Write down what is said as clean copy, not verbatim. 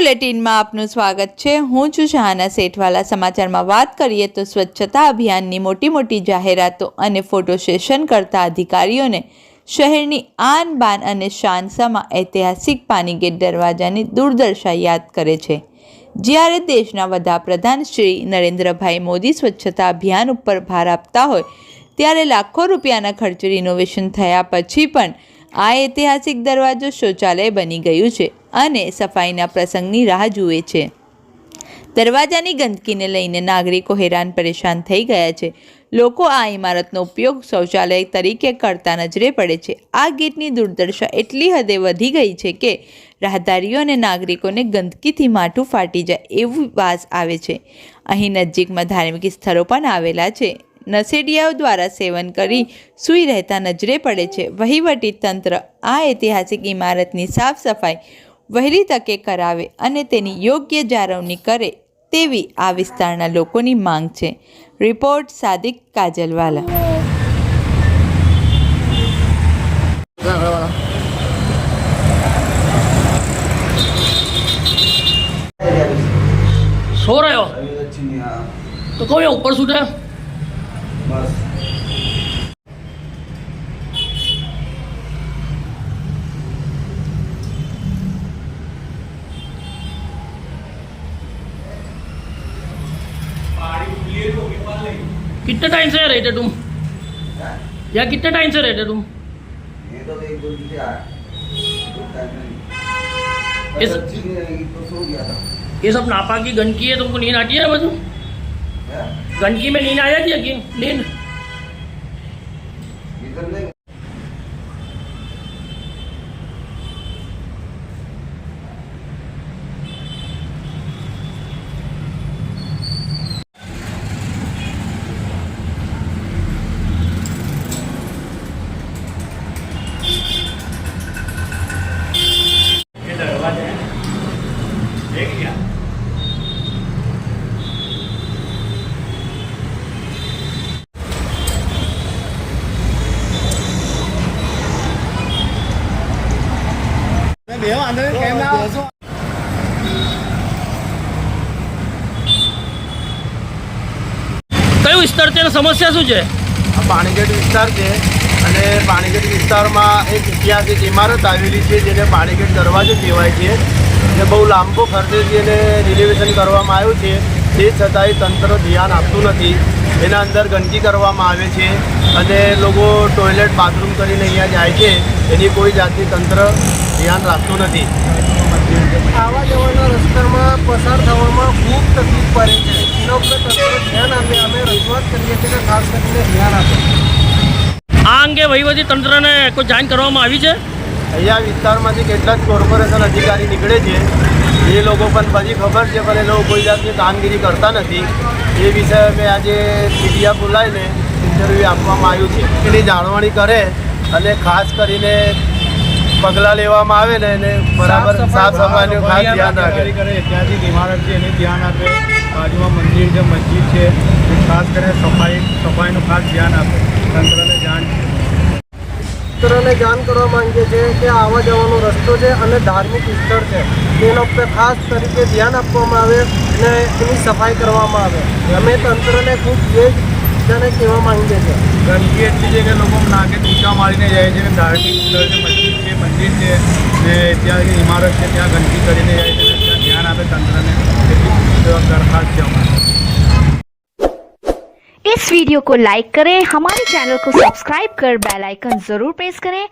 બુલેટિનમાં આપનું સ્વાગત છે। હું છું શહાના સેઠવાલા। સમાચારમાં વાત કરીએ તો સ્વચ્છતા અભિયાનની મોટી જાહેરાતો અને ફોટો સેશન કરતા અધિકારીઓને શહેરની આન બાન અને શાન સમા ઐતિહાસિક પાનીગેટ દરવાજાની દુર્દશા યાદ કરે છે। જ્યારે દેશના વડાપ્રધાન શ્રી નરેન્દ્રભાઈ મોદી સ્વચ્છતા અભિયાન ઉપર ભાર આપતા હોય ત્યારે લાખો રૂપિયાના ખર્ચે રિનોવેશન થયા પછી પણ આ ઐતિહાસિક દરવાજો શૌચાલય બની ગયું છે અને સફાઈના પ્રસંગની રાહ જુએ છે। દરવાજાની ગંદકીને લઈને નાગરિકો હેરાન પરેશાન થઈ ગયા છે। લોકો આ ઇમારતનો ઉપયોગ શૌચાલય તરીકે કરતા નજરે પડે છે। આ ગેટની દુર્દશા એટલી હદે વધી ગઈ છે કે રાહદારીઓ અને નાગરિકોને ગંદકીથી માથું ફાટી જાય એવું વાસ આવે છે। અહીં નજીકમાં ધાર્મિક સ્થળો પણ આવેલા છે। નશેડિયાઓ દ્વારા સેવન કરી સૂઈ રહેતા નજરે પડે છે। વહીવટી તંત્ર આ ઐતિહાસિક ઇમારતની સાફ સફાઈ વહેલી તકે કરાવે અને તેની યોગ્ય જાળવણી કરે તેવી આ વિસ્તારના લોકોની માંગ છે। રિપોર્ટ સાદિક કાજલવાલા। सो रहे हो तो कहो ये ऊपर सूट है बस कितने टाइम से रहते तुम या कितने टाइम से रहते तुम ये तो एक दो दिन से आया दो टाइम नहीं इस- अच्छी नहीं रहेगी तो सो गया था ये सब नापाकी गंदगी है तुमको नींद आती है बस क्या गंदगी में नींद आ जाती है कि नींद इधर नहीं કયું વિસ્તાર છે અને સમસ્યા શું છે? આ પાણીગેટ વિસ્તાર છે અને પાણીગેટ વિસ્તારમાં એક ઐતિહાસિક ઇમારત આવેલી છે જેને પાણીગેટ દરવાજો કહેવાય છે અને બહુ લાંબો ખર્ચેથી એને રિનોવેશન કરવામાં આવ્યું છે તે છતાંય તંત્ર ધ્યાન આપતું નથી। એના અંદર ગંદકી કરવામાં આવે છે અને લોકો ટોયલેટ બાથરૂમ કરીને અહીંયા જાય છે એની કોઈ જાતની તંત્ર ધ્યાન રાખતું નથી। આવા જવાના રસ્તામાં પસાર થવામાં ખૂબ તકલીફ પડે છે એના ઉપર તંત્ર ધ્યાન આપે અમે રજૂઆત કરીએ છીએ કે ખાસ કરીને ધ્યાન આપે। આ અંગે વહીવટી તંત્રને કોઈ જાણ કરવામાં આવી છે? અહીંયા વિસ્તારમાંથી કેટલાક કોર્પોરેશન અધિકારી નીકળે છે એ લોકો પણ બધી ખબર છે પણ એ લોકો કોઈ જાતની કામગીરી કરતા નથી। એ વિષય અમે આજે મીડિયા બોલાવીને ઇન્ટરવ્યૂ આપવામાં આવ્યું છે એની જાળવણી કરે અને ખાસ કરીને પગલાં લેવામાં આવે ને એને બરાબર સાફ સફાઈનું ખાસ ધ્યાન રાખે। ઐતિહાસિક ઇમારત છે એની ધ્યાન આપે, બાજુમાં મંદિર છે, મસ્જિદ છે, એ ખાસ કરીને સફાઈનું ખાસ ધ્યાન આપે। તંત્રને જાણ કરવા માંગીએ છીએ કે આવવા જવાનો રસ્તો છે અને ધાર્મિક સ્થળ છે તેના ઉપર ખાસ તરીકે ધ્યાન આપવામાં આવે અને એની સફાઈ કરવામાં આવે। અમે તંત્રને ખૂબ એ જાણે કહેવા માંગીએ છીએ। ગંદકી એટલી છે કે લોકો નાકે ઊંચા મારીને જાય છે કે ધાર્મિક સ્થળ છે, મસ્જિદ છે, મંદિર છે ને ઐતિહાસિક ઇમારત છે ત્યાં ગંદકી કરીને જાય છે અને ત્યાં ધ્યાન આપે તંત્રને એટલી દરખાસ્ત છે અમારી। इस वीडियो को लाइक करें, हमारे चैनल को सब्सक्राइब कर बेल आइकन जरूर प्रेस करें